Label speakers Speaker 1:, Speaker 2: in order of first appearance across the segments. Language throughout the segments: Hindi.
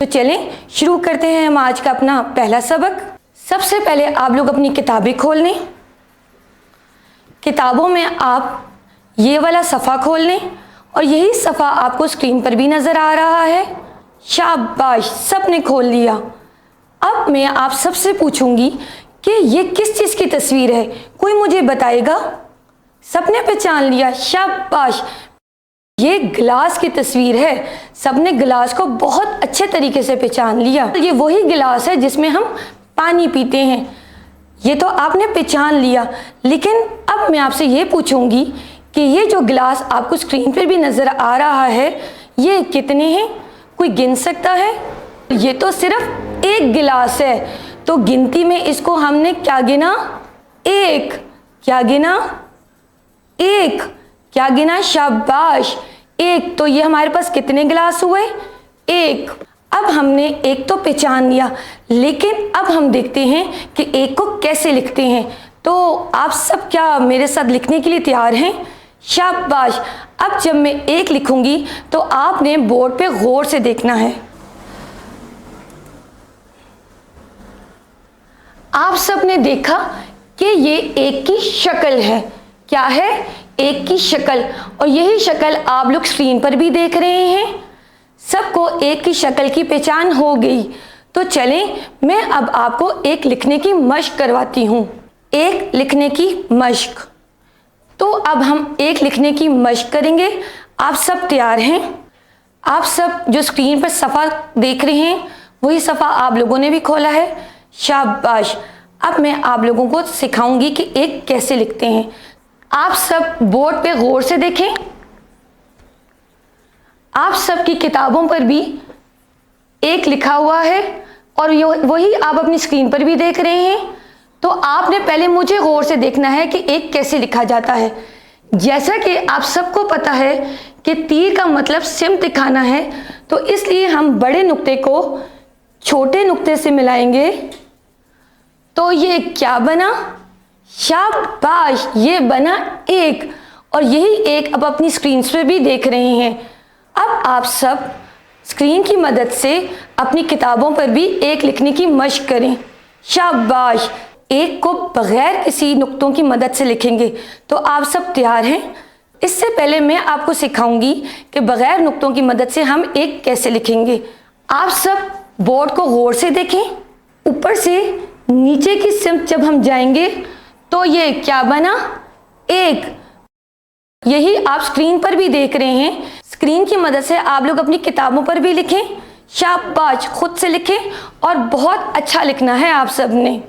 Speaker 1: तो चलें शुरू करते हैं हम आज का अपना पहला सबक। सबसे पहले आप लोग अपनी किताबें खोल लें। किताबों में आप ये वाला सफ़ा खोल लें और यही सफ़ा आपको स्क्रीन पर भी नज़र आ रहा है। शाबाश, सबने खोल लिया। अब मैं आप सबसे पूछूंगी कि ये किस चीज़ की तस्वीर है, कोई मुझे बताएगा? सबने पहचान लिया, शाबाश, ये गिलास की तस्वीर है। सबने गिलास को बहुत अच्छे तरीके से पहचान लिया। तो ये वही गिलास है जिसमें हम पानी पीते हैं। ये तो आपने पहचान लिया, लेकिन अब मैं आपसे ये पूछूंगी कि ये जो गिलास आपको स्क्रीन पर भी नज़र आ रहा है, ये कितने हैं? कोई गिन सकता है? ये तो सिर्फ एक गिलास है, तो गिनती में इसको हमने क्या गिना? एक। क्या गिना? एक। क्या गिना? शाबाश, एक। तो ये हमारे पास कितने गिलास हुए? एक। अब हमने एक तो पहचान लिया, लेकिन अब हम देखते हैं कि एक को कैसे लिखते हैं। तो आप सब क्या मेरे साथ लिखने के लिए तैयार हैं? शाबाश। अब जब मैं एक लिखूंगी तो आपने बोर्ड पे गौर से देखना है। आप सब ने देखा कि ये एक की शक्ल है। क्या है? एक की शक्ल। और यही शक्ल आप लोग स्क्रीन पर भी देख रहे हैं। सबको एक की शक्ल की पहचान हो गई। तो चलें मैं अब आपको एक लिखने की मश्क करवाती हूँ। एक लिखने की मश्क। तो अब हम एक लिखने की मश्क करेंगे। आप सब तैयार हैं? आप सब जो स्क्रीन पर सफ़ा देख रहे हैं, वही सफ़ा आप लोगों ने भी खोला है। शाबाश। अब मैं आप लोगों को सिखाऊंगी कि एक कैसे लिखते हैं। आप सब बोर्ड पे गौर से देखें। आप सब की किताबों पर भी एक लिखा हुआ है और वही आप अपनी स्क्रीन पर भी देख रहे हैं। तो आपने पहले मुझे गौर से देखना है कि एक कैसे लिखा जाता है। जैसा कि आप सबको पता है कि तीर का मतलब सिमत दिखाना है, तो इसलिए हम बड़े नुक्ते को छोटे नुक्ते से मिलाएंगे। तो ये क्या बना? शाबाश, ये बना एक। और यही एक अब अपनी स्क्रीन पर भी देख रहे हैं। अब आप सब स्क्रीन की मदद से अपनी किताबों पर भी एक लिखने की मश्क करें। शाबाश। एक को बगैर किसी नुक्तों की मदद से लिखेंगे। तो आप सब तैयार हैं? इससे पहले मैं आपको सिखाऊंगी कि बगैर नुक्तों की मदद से हम एक कैसे लिखेंगे। आप सब बोर्ड को गौर से देखें। ऊपर से नीचे की सिमत जब हम जाएंगे तो ये क्या बना? एक। यही आप स्क्रीन पर भी देख रहे हैं। स्क्रीन की मदद से आप लोग अपनी किताबों पर भी लिखें। शाबाश, खुद से लिखें और बहुत अच्छा लिखना है आप सब ने।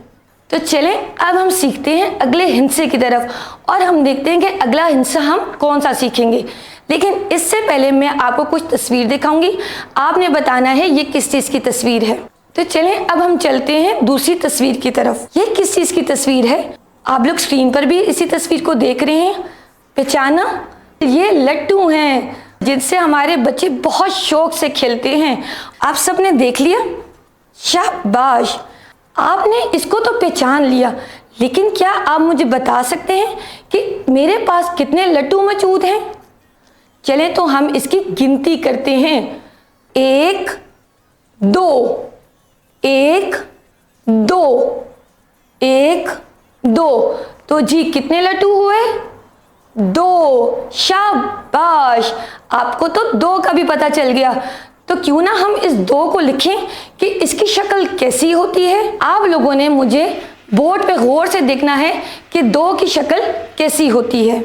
Speaker 1: तो चलें अब हम सीखते हैं अगले हिस्से की तरफ और हम देखते हैं कि अगला हिस्सा हम कौन सा सीखेंगे। लेकिन इससे पहले मैं आपको कुछ तस्वीर दिखाऊंगी। आपने बताना है ये किस चीज़ की तस्वीर है। तो चलें अब हम चलते हैं दूसरी तस्वीर की तरफ। ये किस चीज़ की तस्वीर है? आप लोग स्क्रीन पर भी इसी तस्वीर को देख रहे हैं। पहचाना? ये लट्टू हैं जिनसे हमारे बच्चे बहुत शौक से खेलते हैं। आप सब ने देख लिया? शाबाश, आपने इसको तो पहचान लिया, लेकिन क्या आप मुझे बता सकते हैं कि मेरे पास कितने लट्टू मौजूद हैं? चलें तो हम इसकी गिनती करते हैं। एक, दो, एक, दो, एक, दो। तो जी कितने लट्टू हुए? दो। शाबाश, आपको तो दो का भी पता चल गया। तो क्यों ना हम इस दो को लिखें कि इसकी शक्ल कैसी होती है। आप लोगों ने मुझे बोर्ड पे गौर से देखना है कि दो की शक्ल कैसी होती है।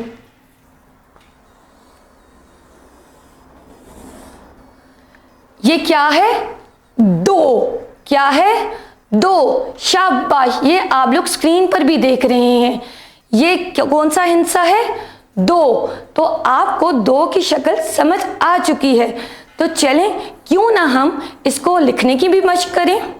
Speaker 1: ये क्या है? दो। क्या है? दो। शाबाश, ये आप लोग स्क्रीन पर भी देख रहे हैं। ये कौन सा हिस्सा है? दो। तो आपको दो की शक्ल समझ आ चुकी है। तो चलें क्यों ना हम इसको लिखने की भी मश्क करें।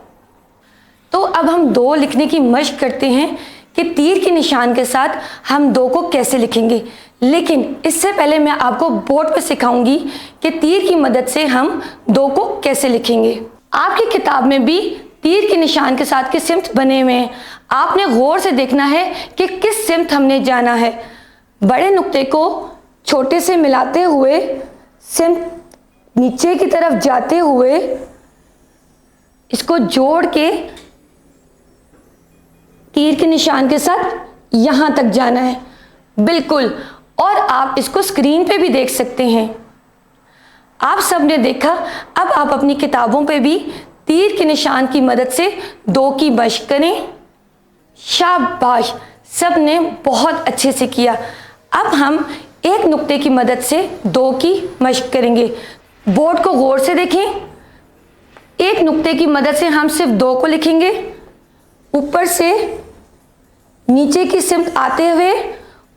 Speaker 1: तो अब हम दो लिखने की मश्क करते हैं कि तीर के निशान के साथ हम दो को कैसे लिखेंगे। लेकिन इससे पहले मैं आपको बोर्ड पर सिखाऊंगी कि तीर की मदद से हम दो को कैसे लिखेंगे। आपकी किताब में भी तीर के निशान के साथ के सिमत बने हुए हैं। आपने गौर से देखना है कि किस सिमत हमने जाना है। बड़े नुक्ते को छोटे से मिलाते हुए सिमत नीचे की तरफ जाते हुए इसको जोड़ के तीर के निशान के साथ यहां तक जाना है, बिल्कुल। और आप इसको स्क्रीन पे भी देख सकते हैं। आप सबने देखा, अब आप अपनी किताबों पे भी तीर के निशान की मदद से 2 की मशक करें। शाबाश, सबने बहुत अच्छे से किया। अब हम एक नुक्ते की मदद से 2 की मशक करेंगे। बोर्ड को गौर से देखें। एक नुक्ते की मदद से हम सिर्फ 2 को लिखेंगे। ऊपर से नीचे की सिमत आते हुए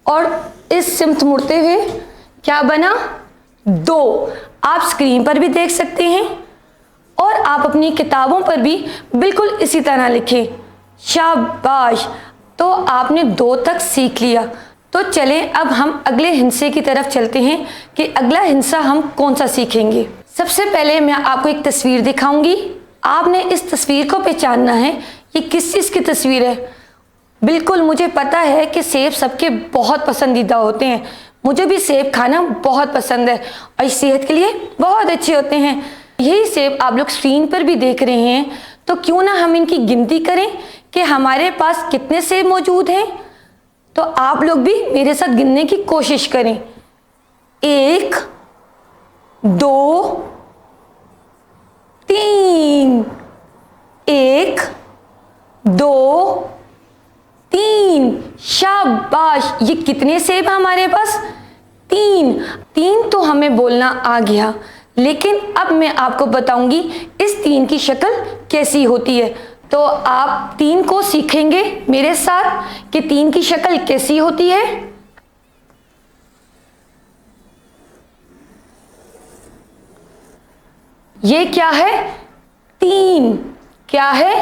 Speaker 1: और इस सिमत मुड़ते हुए क्या बना? 2। आप स्क्रीन पर भी देख सकते हैं और आप अपनी किताबों पर भी बिल्कुल इसी तरह लिखें। शाबाश, तो आपने 2 तक सीख लिया। तो चलें अब हम अगले हिस्से की तरफ चलते हैं कि अगला हिस्सा हम कौन सा सीखेंगे। सबसे पहले मैं आपको एक तस्वीर दिखाऊंगी। आपने इस तस्वीर को पहचानना है ये किस चीज़ की तस्वीर है। बिल्कुल, मुझे पता है कि सेब सबके बहुत पसंदीदा होते हैं। मुझे भी सेब खाना बहुत पसंद है और इस सेहत के लिए बहुत अच्छे होते हैं। यही सेब आप लोग स्क्रीन पर भी देख रहे हैं, तो क्यों ना हम इनकी गिनती करें कि हमारे पास कितने सेब मौजूद हैं। तो आप लोग भी मेरे साथ गिनने की कोशिश करें। 1 2 3, 1 2 3। शाबाश, ये कितने सेब हैं हमारे पास? 3 तो हमें बोलना आ गया, लेकिन अब मैं आपको बताऊंगी इस 3 की शक्ल कैसी होती है। तो आप 3 को सीखेंगे मेरे साथ कि 3 की शक्ल कैसी होती है। ये क्या है? 3। क्या है?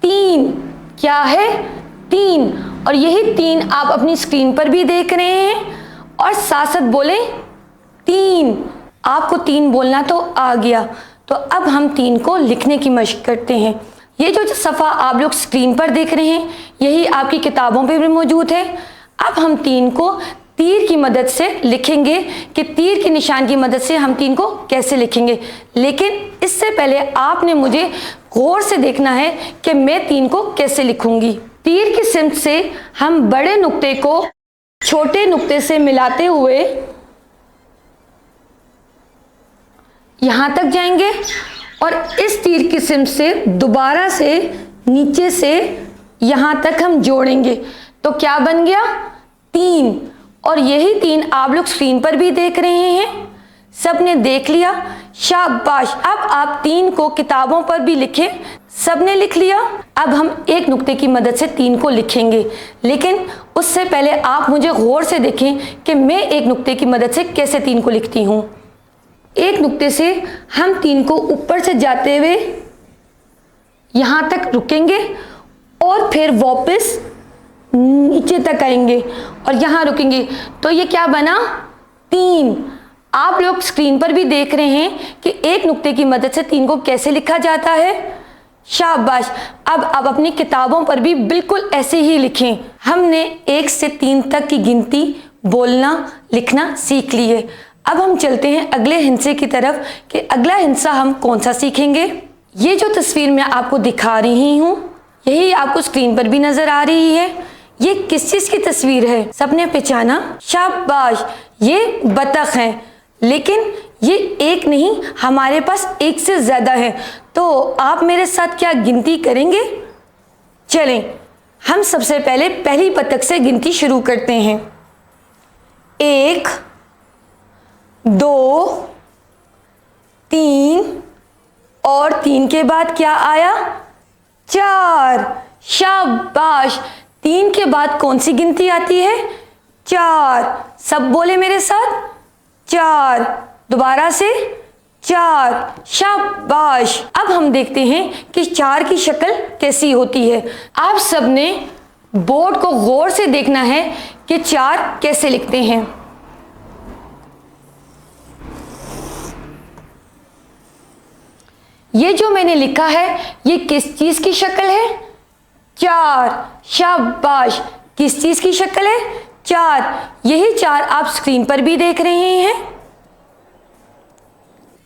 Speaker 1: 3। क्या है? 3। और यही 3 आप अपनी स्क्रीन पर भी देख रहे हैं और साथ साथ बोले 3। आपको 3 बोलना तो आ गया। तो अब हम 3 को लिखने की मशक करते हैं। ये जो सफ़ा आप लोग स्क्रीन पर देख रहे हैं यही आपकी किताबों पे भी मौजूद है। अब हम 3 को तीर की मदद से लिखेंगे कि तीर के निशान की मदद से हम 3 को कैसे लिखेंगे। लेकिन इससे पहले आपने मुझे गौर से देखना है कि मैं 3 को कैसे लिखूंगी। तीर की सिमत से हम बड़े नुक्ते को छोटे नुक्ते से मिलाते हुए यहां तक जाएंगे और इस तीर की सिमत से दोबारा से नीचे से यहां तक हम जोड़ेंगे। तो क्या बन गया? 3। और यही 3 आप लोग स्क्रीन पर भी देख रहे हैं। सबने देख लिया? शाबाश। अब आप 3 को किताबों पर भी लिखें। सबने लिख लिया? अब हम एक नुक्ते की मदद से 3 को लिखेंगे, लेकिन उससे पहले आप मुझे गौर से देखें कि मैं एक नुक्ते की मदद से कैसे 3 को लिखती हूं। एक नुक्ते से हम 3 को ऊपर से जाते हुए यहां तक रुकेंगे और फिर वापस नीचे तक आएंगे और यहां रुकेंगे। तो ये क्या बना? 3। आप लोग स्क्रीन पर भी देख रहे हैं कि एक नुक्ते की मदद से 3 को कैसे लिखा जाता है। शाबाश। अब आप अपनी किताबों पर भी बिल्कुल ऐसे ही लिखें। हमने 1 से 3 तक की गिनती बोलना लिखना सीख ली है। अब हम चलते हैं अगले हिस्से की तरफ कि अगला हिस्सा हम कौन सा सीखेंगे। ये जो तस्वीर मैं आपको दिखा रही हूँ यही आपको स्क्रीन पर भी नजर आ रही है। ये किस चीज की तस्वीर है? सबने पहचाना? शाबाश, ये बतख है, लेकिन ये एक नहीं, हमारे पास एक से ज्यादा है। तो आप मेरे साथ क्या गिनती करेंगे? चलें, हम सबसे पहले पहली बतख से गिनती शुरू करते हैं। 1 2 3 और 3 के बाद क्या आया? 4। शाबाश। 3 के बाद कौन सी गिनती आती है? 4। सब बोले मेरे साथ? 4। दोबारा से 4। शाबाश। अब हम देखते हैं कि 4 की शक्ल कैसी होती है। आप सबने बोर्ड को गौर से देखना है कि 4 कैसे लिखते हैं। ये जो मैंने लिखा है ये किस चीज की शक्ल है? 4। शाबाश। किस चीज की शक्ल है? 4। यही 4 आप स्क्रीन पर भी देख रहे हैं।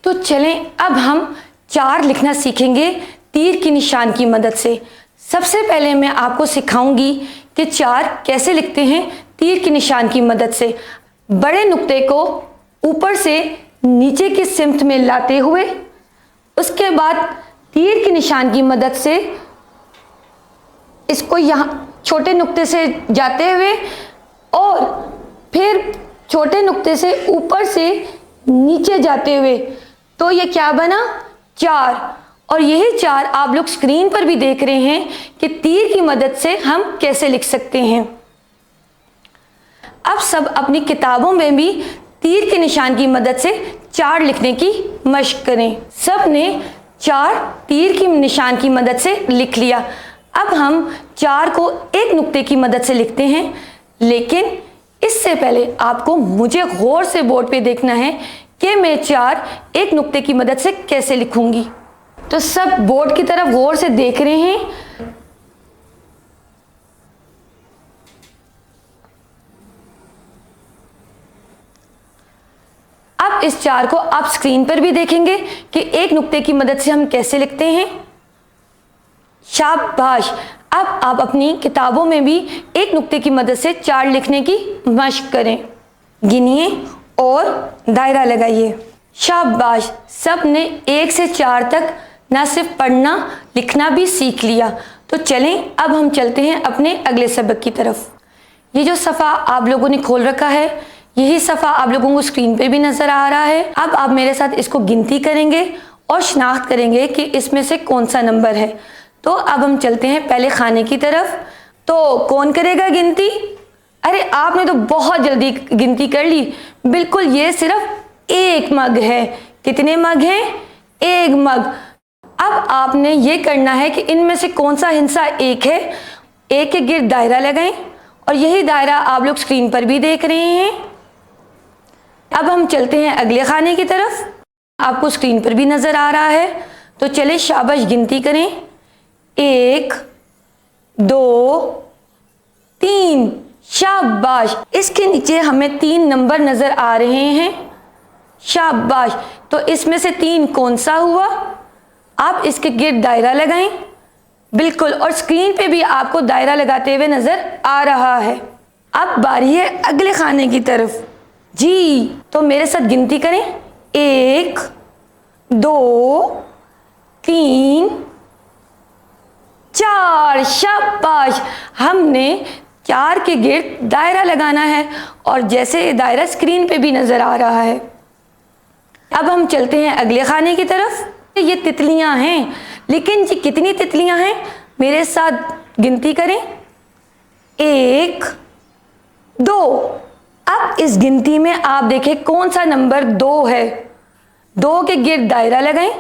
Speaker 1: तो चलें अब हम 4 लिखना सीखेंगे तीर के निशान की मदद से। सबसे पहले मैं आपको सिखाऊंगी कि 4 कैसे लिखते हैं तीर के निशान की मदद से। बड़े नुक्ते को ऊपर से नीचे की सिमत में लाते हुए, उसके बाद तीर के निशान की मदद से इसको यहाँ छोटे नुक्ते से जाते हुए और फिर छोटे नुक्ते से ऊपर से नीचे जाते हुए, तो ये क्या बना 4। और यही 4 आप लोग स्क्रीन पर भी देख रहे हैं कि तीर की मदद से हम कैसे लिख सकते हैं। अब सब अपनी किताबों में भी तीर के निशान की मदद से 4 लिखने की मशक करें। सब ने 4 तीर की निशान की मदद से लिख लिया। अब हम 4 को एक नुक्ते की मदद से लिखते हैं, लेकिन इससे पहले आपको मुझे गौर से बोर्ड पे देखना है कि मैं 4 एक नुक्ते की मदद से कैसे लिखूंगी। तो सब बोर्ड की तरफ गौर से देख रहे हैं। अब इस 4 को आप स्क्रीन पर भी देखेंगे कि एक नुक्ते की मदद से हम कैसे लिखते हैं। शाबाश। अब आप अपनी किताबों में भी एक नुक्ते की मदद से 4 लिखने की मशक करें। गिनिए और दायरा लगाइए। शाबाश। सब ने 1 से 4 तक ना सिर्फ पढ़ना लिखना भी सीख लिया। तो चलें अब हम चलते हैं अपने अगले सबक की तरफ। ये जो सफ़ा आप लोगों ने खोल रखा है, यही सफ़ा आप लोगों को स्क्रीन पे भी नज़र आ रहा है। अब आप मेरे साथ इसको गिनती करेंगे और शनाख्त करेंगे कि इसमें से कौन सा नंबर है। तो अब हम चलते हैं पहले खाने की तरफ। तो कौन करेगा गिनती? अरे आपने तो बहुत जल्दी गिनती कर ली। बिल्कुल, ये सिर्फ एक मग है। कितने मग हैं? एक मग। अब आपने ये करना है कि इनमें से कौन सा हिस्सा एक है। एक के गिर्द दायरा लगाएं और यही दायरा आप लोग स्क्रीन पर भी देख रहे हैं। अब हम चलते हैं अगले खाने की तरफ। आपको स्क्रीन पर भी नजर आ रहा है। तो चले शाबाश गिनती करें। 1 2 3। शाबाश। इसके नीचे हमें 3 नंबर नजर आ रहे हैं। शाबाश। तो इसमें से 3 कौन सा हुआ? आप इसके गिर्द दायरा लगाएं। बिल्कुल, और स्क्रीन पे भी आपको दायरा लगाते हुए नजर आ रहा है। अब बारी है अगले खाने की तरफ। जी, तो मेरे साथ गिनती करें। 1 2 3 4। शाबाश। हमने 4 के गिर्द दायरा लगाना है और जैसे ये दायरा स्क्रीन पे भी नजर आ रहा है। अब हम चलते हैं अगले खाने की तरफ। ये तितलियां हैं, लेकिन जी कितनी तितलियां हैं? मेरे साथ गिनती करें। 1 2। अब इस गिनती में आप देखें कौन सा नंबर 2 है। 2 के गिर्द दायरा लगाएं।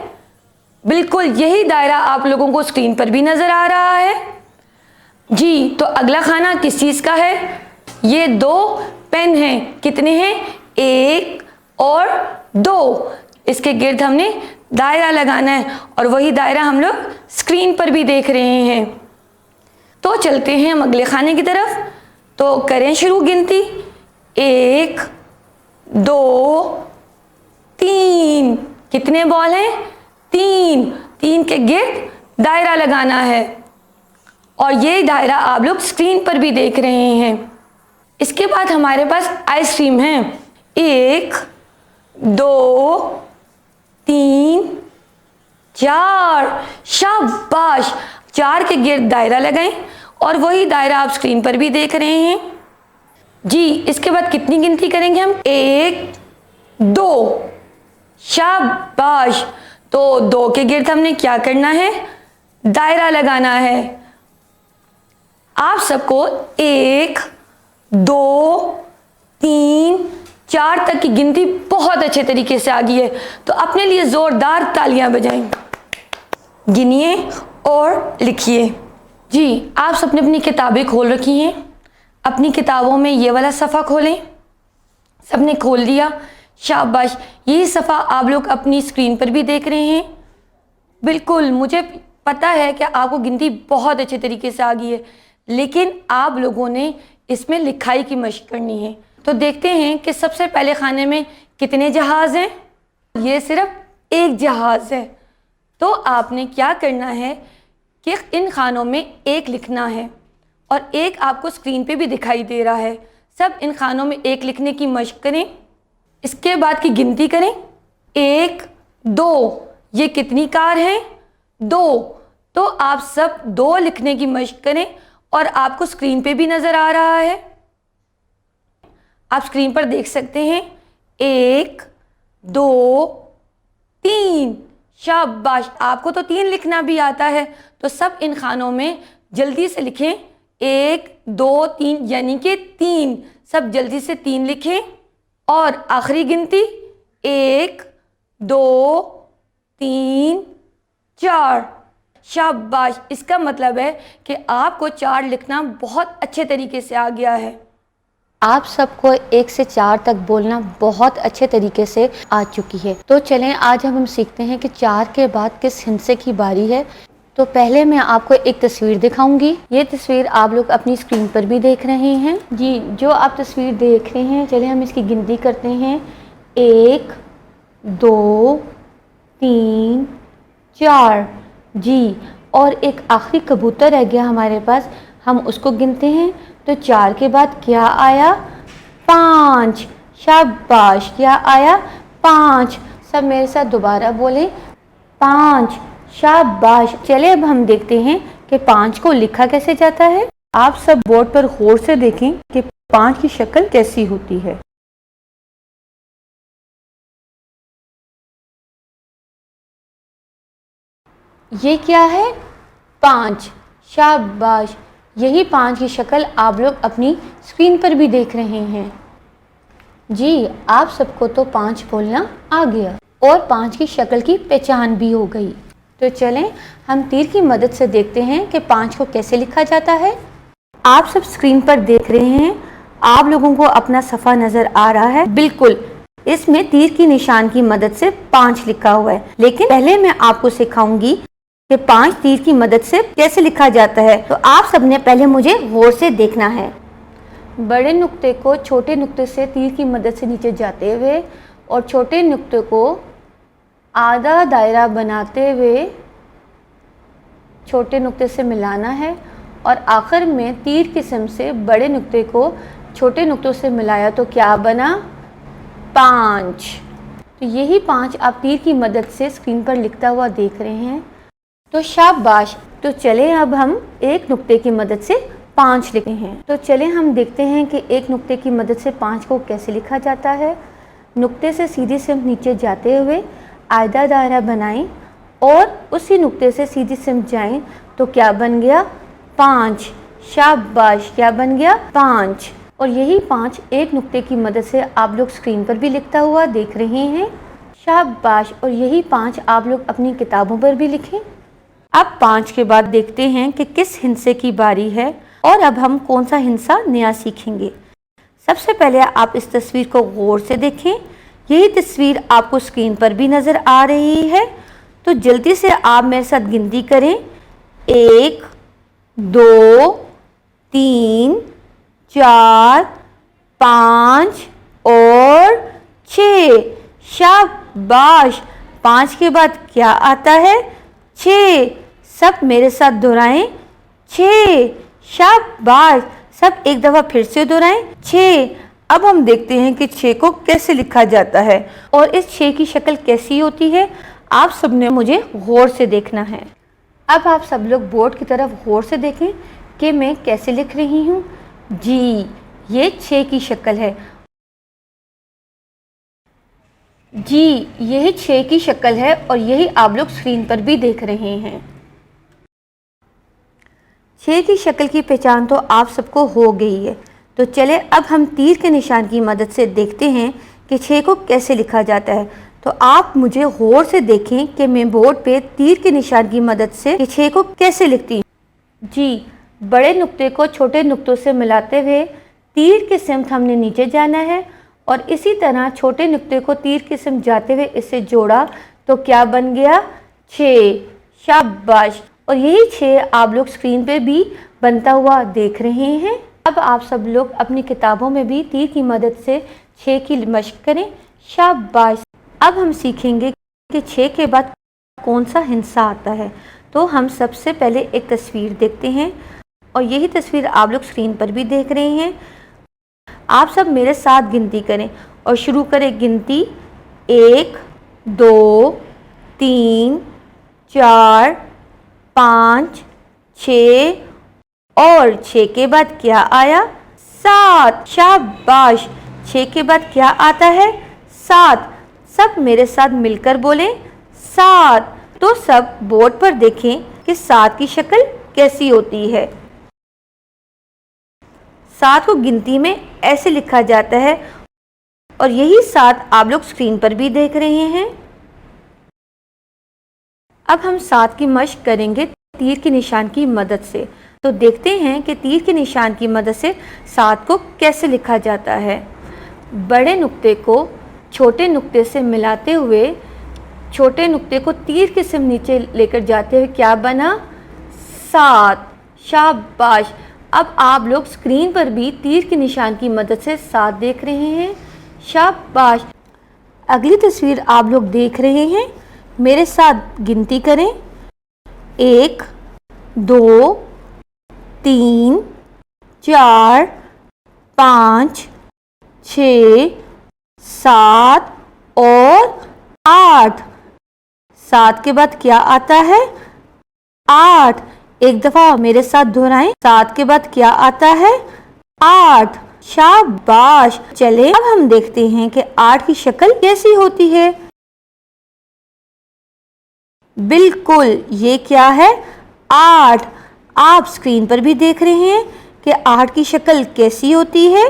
Speaker 1: बिल्कुल, यही दायरा आप लोगों को स्क्रीन पर भी नजर आ रहा है। जी, तो अगला खाना किस चीज का है? ये 2 पेन हैं। कितने हैं? 1 और 2। इसके गिर्द हमने दायरा लगाना है और वही दायरा हम लोग स्क्रीन पर भी देख रहे हैं। तो चलते हैं हम अगले खाने की तरफ। तो करें शुरू गिनती। 1 2 3। कितने बॉल हैं? 3। 3 के गिर्द दायरा लगाना है और ये दायरा आप लोग स्क्रीन पर भी देख रहे हैं। इसके बाद हमारे पास आइसक्रीम है। 1 2 3 4। शाबाश। 4 के गिर्द दायरा लगाएं और वही दायरा आप स्क्रीन पर भी देख रहे हैं। जी, इसके बाद कितनी गिनती करेंगे हम? 1 2। शाबाश। तो 2 के गिर्द हमने क्या करना है? दायरा लगाना है। आप सबको 1 2 3 4 तक की गिनती बहुत अच्छे तरीके से आ गई है। तो अपने लिए जोरदार तालियां बजाएं। गिनिए और लिखिए। जी, आप सबने अपनी किताबें खोल रखी हैं। अपनी किताबों में ये वाला सफ़ा खोलें। सबने खोल लिया। शाबाश। यही सफ़ा आप लोग अपनी स्क्रीन पर भी देख रहे हैं। बिल्कुल, मुझे पता है कि आपको गिनती बहुत अच्छे तरीके से आ गई है, लेकिन आप लोगों ने इसमें लिखाई की मशक करनी है। तो देखते हैं कि सबसे पहले खाने में कितने जहाज़ हैं। ये सिर्फ एक जहाज़ है। तो आपने क्या करना है कि इन खानों में एक लिखना है और एक आपको स्क्रीन पे भी दिखाई दे रहा है। सब इन खानों में एक लिखने की मशक करें। इसके बाद की गिनती करें, 1 2। ये कितनी कार हैं? 2। तो आप सब 2 लिखने की मशक करें और आपको स्क्रीन पे भी नज़र आ रहा है, आप स्क्रीन पर देख सकते हैं। 1 2 3। शाबाश, आपको तो 3 लिखना भी आता है। तो सब इन खानों में जल्दी से लिखें, 1 2 3, यानी कि 3। सब जल्दी से 3 लिखें। और आखिरी गिनती 1 2 3 4। शाबाश, इसका मतलब है कि आपको 4 लिखना बहुत अच्छे तरीके से आ गया है।
Speaker 2: आप सबको 1 से 4 तक बोलना बहुत अच्छे तरीके से आ चुकी है। तो चलें आज हम सीखते हैं कि 4 के बाद किस हिस्से की बारी है। तो पहले मैं आपको एक तस्वीर दिखाऊंगी। ये तस्वीर आप लोग अपनी स्क्रीन पर भी देख रहे हैं। जी, जो आप तस्वीर देख रहे हैं, चलिए हम इसकी गिनती करते हैं। 1 2 3 4। जी, और एक आखिरी कबूतर रह गया हमारे पास, हम उसको गिनते हैं। तो 4 के बाद क्या आया? 5। शाबाश, क्या आया? 5। सब मेरे साथ दोबारा बोलें, 5। शाबाश। चलिए अब हम देखते हैं कि 5 को लिखा कैसे जाता है। आप सब बोर्ड पर गौर से देखें कि 5 की शक्ल कैसी होती है। ये क्या है? 5। शाबाश, यही 5 की शक्ल आप लोग अपनी स्क्रीन पर भी देख रहे हैं। जी, आप सबको तो 5 बोलना आ गया और 5 की शक्ल की पहचान भी हो गई। तो चलें हम तीर की मदद से देखते हैं कि 5 को कैसे लिखा जाता है। आप सब स्क्रीन पर देख रहे हैं, आप लोगों को अपना सफ़ा नज़र आ रहा है। बिल्कुल, इसमें तीर की निशान की मदद से 5 लिखा हुआ है। लेकिन पहले मैं आपको सिखाऊंगी कि 5 तीर की मदद से कैसे लिखा जाता है। तो आप सबने पहले मुझे गौर से देखना है। बड़े नुक्ते को छोटे नुक्ते से तीर की मदद से नीचे जाते हुए और छोटे नुक्ते को आधा दायरा बनाते हुए छोटे नुक्ते से मिलाना है और आखिर में तीर की सिम से बड़े नुक्ते को छोटे नुक्तों से मिलाया तो क्या बना? 5। तो यही 5 आप तीर की मदद से स्क्रीन पर लिखता हुआ देख रहे हैं। तो शाबाश। तो चले अब हम एक नुक्ते की मदद से 5 लिखते हैं। तो चले हम देखते हैं कि एक नुक्ते की मदद से 5 को कैसे लिखा जाता है। नुक्ते से सीधी सिम नीचे जाते हुए आधा दायरा बनाएं और उसी नुक्ते से सीधी सिम जाएं तो क्या बन गया? 5। शाबाश, क्या बन गया? 5। और यही 5 एक नुक्ते की मदद से आप लोग स्क्रीन पर भी लिखता हुआ देख रहे हैं। शाबाश। और यही 5 आप लोग अपनी किताबों पर भी लिखें। अब 5 के बाद देखते हैं कि किस हिस्से की बारी है और अब हम कौन सा हिस्सा नया सीखेंगे। सबसे पहले आप इस तस्वीर को गौर से देखें। यही तस्वीर आपको स्क्रीन पर भी नज़र आ रही है। तो जल्दी से आप मेरे साथ गिनती करें, 1 2 3 4 5 और 6। शाबाश। 5 के बाद क्या आता है? 6। सब मेरे साथ दोहराएं, 6। शाबाश। सब एक दफ़ा फिर से दोहराएं, 6। अब हम देखते हैं कि 6 को कैसे लिखा जाता है और इस 6 की शक्ल कैसी होती है। आप सब ने मुझे गौर से देखना है। अब आप सब लोग बोर्ड की तरफ गौर से देखें कि मैं कैसे लिख रही हूँ। जी, ये 6 की शक्ल है। जी, यही 6 की शक्ल है और यही आप लोग स्क्रीन पर भी देख रहे हैं। 6 की शक्ल की पहचान तो आप सबको हो गई है। तो चले अब हम तीर के निशान की मदद से देखते हैं कि 6 को कैसे लिखा जाता है। तो आप मुझे गौर से देखें कि मैं बोर्ड पे तीर के निशान की मदद से 6 को कैसे लिखती हूँ। जी, बड़े नुक्ते को छोटे नुक्तों से मिलाते हुए तीर की सिमत हमने नीचे जाना है और इसी तरह छोटे नुक्ते को तीर की सिमत जाते हुए इसे जोड़ा तो क्या बन गया? 6। शाबाश। और यही 6 आप लोग स्क्रीन पे भी बनता हुआ देख रहे हैं। अब आप सब लोग अपनी किताबों में भी तीर की मदद से 6 की मशक करें। शाबाश। अब हम सीखेंगे कि 6 के बाद कौन सा हिस्सा आता है। तो हम सबसे पहले एक तस्वीर देखते हैं और यही तस्वीर आप लोग स्क्रीन पर भी देख रहे हैं। आप सब मेरे साथ गिनती करें और शुरू करें गिनती। 1 2 3 4 5 6 और 6 के बाद क्या आया? 7। शाबाश। 6 के बाद क्या आता है? 7। सब मेरे साथ मिलकर बोलें 7। तो सब बोर्ड पर देखें कि 7 की शक्ल कैसी होती है। 7 को गिनती में ऐसे लिखा जाता है और यही 7 आप लोग स्क्रीन पर भी देख रहे हैं। अब हम 7 की मशक करेंगे तीर के निशान की मदद से। तो देखते हैं कि तीर के निशान की मदद से 7 को कैसे लिखा जाता है। बड़े नुक्ते को छोटे नुक्ते से मिलाते हुए छोटे नुक्ते को तीर के सिम नीचे लेकर जाते हुए क्या बना? 7। शाबाश। अब आप लोग स्क्रीन पर भी तीर के निशान की मदद से 7 देख रहे हैं। शाबाश। अगली तस्वीर आप लोग देख रहे हैं, मेरे साथ गिनती करें। 1 2 3 4 5 6 7 और 8। 7 के बाद क्या आता है? 8। एक दफा मेरे साथ दोहराएं। 7 के बाद क्या आता है? 8। शाबाश। चले अब हम देखते हैं कि 8 की शक्ल कैसी होती है। बिल्कुल, ये क्या है? 8। आप स्क्रीन पर भी देख रहे हैं कि 8 की शक्ल कैसी होती है।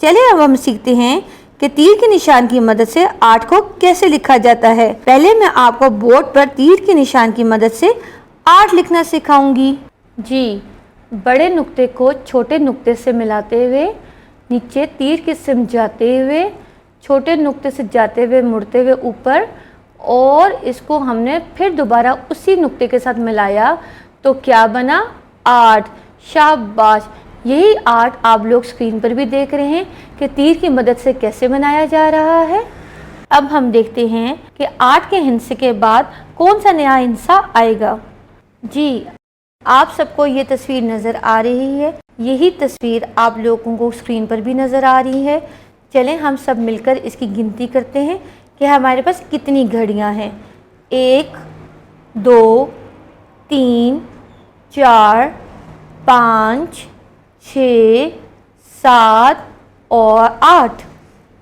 Speaker 2: चलिए अब हम सीखते हैं कि तीर के निशान की मदद से 8 को कैसे लिखा जाता है। पहले मैं आपको बोर्ड पर तीर के निशान की मदद से 8 लिखना सिखाऊंगी। जी, बड़े नुक्ते को छोटे नुक्ते से मिलाते हुए नीचे तीर के सिम जाते हुए छोटे नुक्ते से जाते हुए मुड़ते हुए ऊपर और इसको हमने फिर दोबारा उसी नुक्ते के साथ मिलाया तो क्या बना? 8। शाबाश। यही 8 आप लोग स्क्रीन पर भी देख रहे हैं कि तीर की मदद से कैसे बनाया जा रहा है। अब हम देखते हैं कि 8 के हिस्से के बाद कौन सा नया हिस्सा आएगा। जी, आप सबको ये तस्वीर नज़र आ रही है। यही तस्वीर आप लोगों को स्क्रीन पर भी नज़र आ रही है। चलें हम सब मिलकर इसकी गिनती करते हैं कि हमारे पास कितनी घड़ियां हैं। 1 2 3 4 5 6 7 और 8।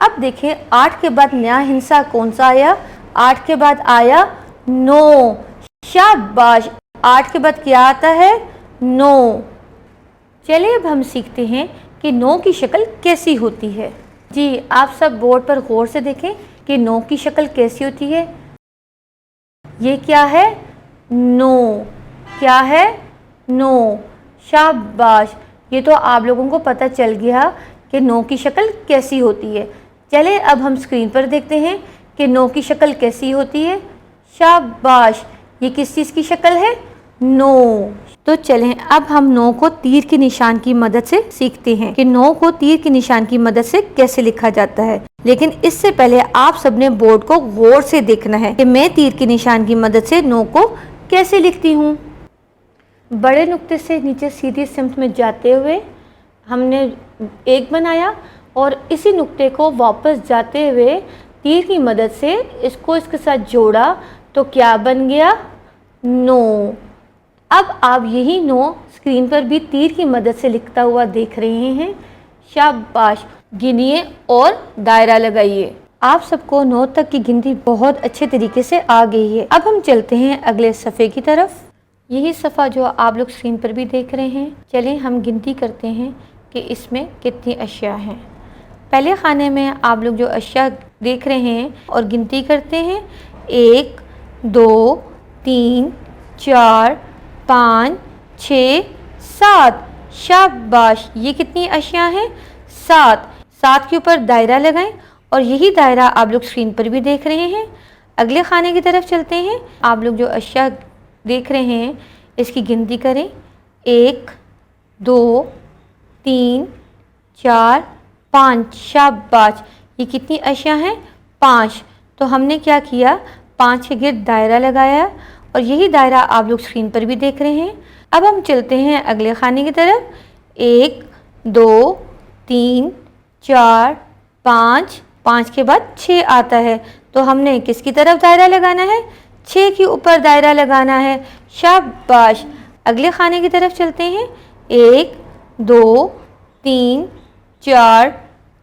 Speaker 2: अब देखें 8 के बाद नया हिस्सा कौन सा आया? 8 के बाद आया 9। शाबाश। 8 के बाद क्या आता है? 9। चलिए अब हम सीखते हैं कि 9 की शक्ल कैसी होती है। जी, आप सब बोर्ड पर गौर से देखें कि 9 की शक्ल कैसी होती है। ये क्या है? 9। क्या है? 9। शाबाश। ये तो आप लोगों को पता चल गया कि 9 की शक्ल कैसी होती है। चले अब हम स्क्रीन पर देखते हैं कि 9 की शक्ल कैसी होती है। शाबाश। ये किस चीज़ की शक्ल है? 9। तो चलें अब हम 9 को तीर के निशान की मदद से सीखते हैं कि 9 को तीर के निशान की मदद से कैसे लिखा जाता है। लेकिन इससे पहले आप सबने बोर्ड को गौर से देखना है कि मैं तीर के निशान की मदद से 9 को कैसे लिखती हूँ। बड़े नुक्ते से नीचे सीधी सिमत में जाते हुए हमने 1 बनाया और इसी नुक्ते को वापस जाते हुए तीर की मदद से इसको इसके साथ जोड़ा तो क्या बन गया? 9। अब आप यही 9 स्क्रीन पर भी तीर की मदद से लिखता हुआ देख रहे हैं। शाबाश। गिनिए और दायरा लगाइए। आप सबको 9 तक की गिनती बहुत अच्छे तरीके से आ गई है। अब हम चलते हैं अगले सफ़े की तरफ। यही सफ़ा जो आप लोग स्क्रीन पर भी देख रहे हैं। चलें हम गिनती करते हैं कि इसमें कितनी अशिया हैं। पहले खाने में आप लोग जो अशिया देख रहे हैं और गिनती करते हैं 1 2 3 4 5 6 7। शाबाश। ये कितनी अशिया हैं? 7। 7 के ऊपर दायरा लगाएं और यही दायरा आप लोग स्क्रीन पर भी देख रहे हैं। अगले खाने की तरफ चलते हैं। आप लोग जो अशिया देख रहे हैं इसकी गिनती करें। 1 2 3 4 5। शाबाश। ये कितनी अशिया हैं? 5। तो हमने क्या किया? 5 के गिर्द दायरा लगाया और यही दायरा आप लोग स्क्रीन पर भी देख रहे हैं। अब हम चलते हैं अगले खाने की तरफ। 1 2 3 4 5, 5 के बाद 6 आता है, तो हमने किसकी तरफ दायरा लगाना है? 6 के ऊपर दायरा लगाना है। शाबाश। अगले खाने की तरफ चलते हैं। 1 2 3 4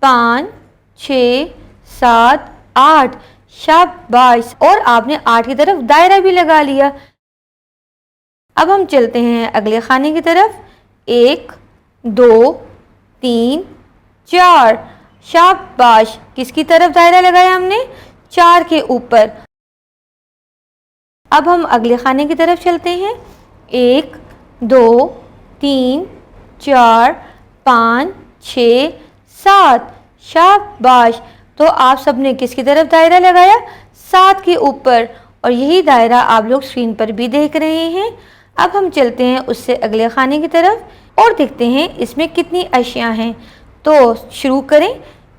Speaker 2: 5 6 7 8, शाबाश। और आपने 8 की तरफ दायरा भी लगा लिया। अब हम चलते हैं अगले खाने की तरफ। 1 2 3 4, शाबाश। किसकी तरफ दायरा लगाया हमने? 4 के ऊपर। अब हम अगले खाने की तरफ चलते हैं। 1 2 3 4 5 6 7, शाबाश। तो आप सबने किसकी तरफ दायरा लगाया? 7 के ऊपर। और यही दायरा आप लोग स्क्रीन पर भी देख रहे हैं। अब हम चलते हैं उससे अगले खाने की तरफ और देखते हैं इसमें कितनी अशियाँ हैं। तो शुरू करें।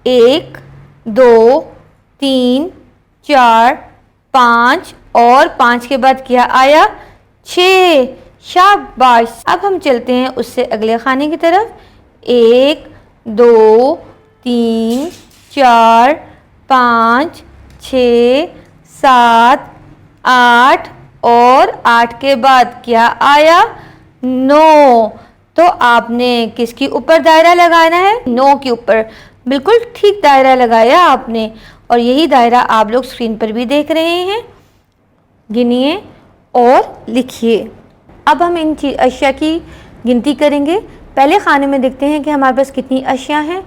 Speaker 2: 1 2 3 4 5 और 5 के बाद क्या आया? 6, शाबाश। अब हम चलते हैं उससे अगले खाने की तरफ। 1 2 3 4 5 6 7 8 और 8 के बाद क्या आया? 9। तो आपने किसके ऊपर दायरा लगाना है? 9 के ऊपर। बिल्कुल ठीक दायरा लगाया आपने। और यही दायरा आप लोग स्क्रीन पर भी देख रहे हैं। गिनिए और लिखिए। अब हम इन अशिया की गिनती करेंगे। पहले खाने में देखते हैं कि हमारे पास कितनी अशिया हैं।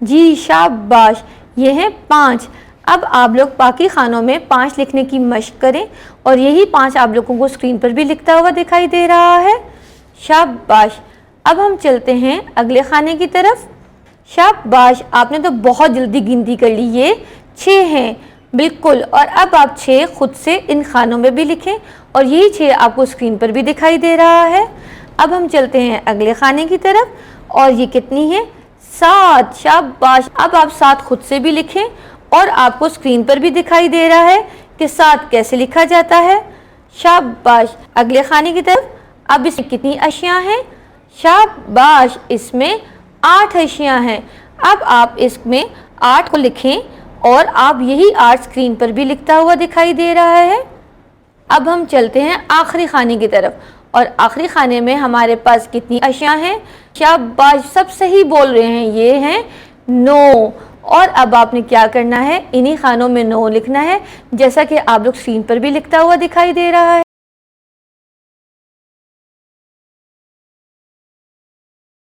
Speaker 2: जी शाबाश, ये हैं 5। अब आप लोग बाकी खानों में 5 लिखने की मशक करें और यही 5 आप लोगों को स्क्रीन पर भी लिखता हुआ दिखाई दे रहा है। शाबाश। अब हम चलते हैं अगले खाने की तरफ। शाबाश, आपने तो बहुत जल्दी गिनती कर ली। ये 6 हैं, बिल्कुल। और अब आप 6 खुद से इन खानों में भी लिखें और यही 6 आपको स्क्रीन पर भी दिखाई दे रहा है। अब हम चलते हैं अगले खाने की तरफ और ये कितनी है? 7, शाबाश। अब आप 7 खुद से भी लिखें और आपको स्क्रीन पर भी दिखाई दे रहा है कि 7 कैसे लिखा जाता है। शाबाश। अगले खाने की तरफ। अब इसमें कितनी अशियाँ हैं? शाबाश, इसमें 8 अशियाँ हैं। अब आप इसमें 8 को लिखें और आप यही 8 स्क्रीन पर भी लिखता हुआ दिखाई दे रहा है। अब हम चलते हैं आखिरी खाने की तरफ और आखिरी खाने में हमारे पास कितनी अशियाँ हैं? शाबाश, सब सही बोल रहे हैं। ये हैं 9। और अब आपने क्या करना है? इन्हीं खानों में 9 लिखना है, जैसा कि आप लोग स्क्रीन पर भी लिखता हुआ दिखाई दे रहा है।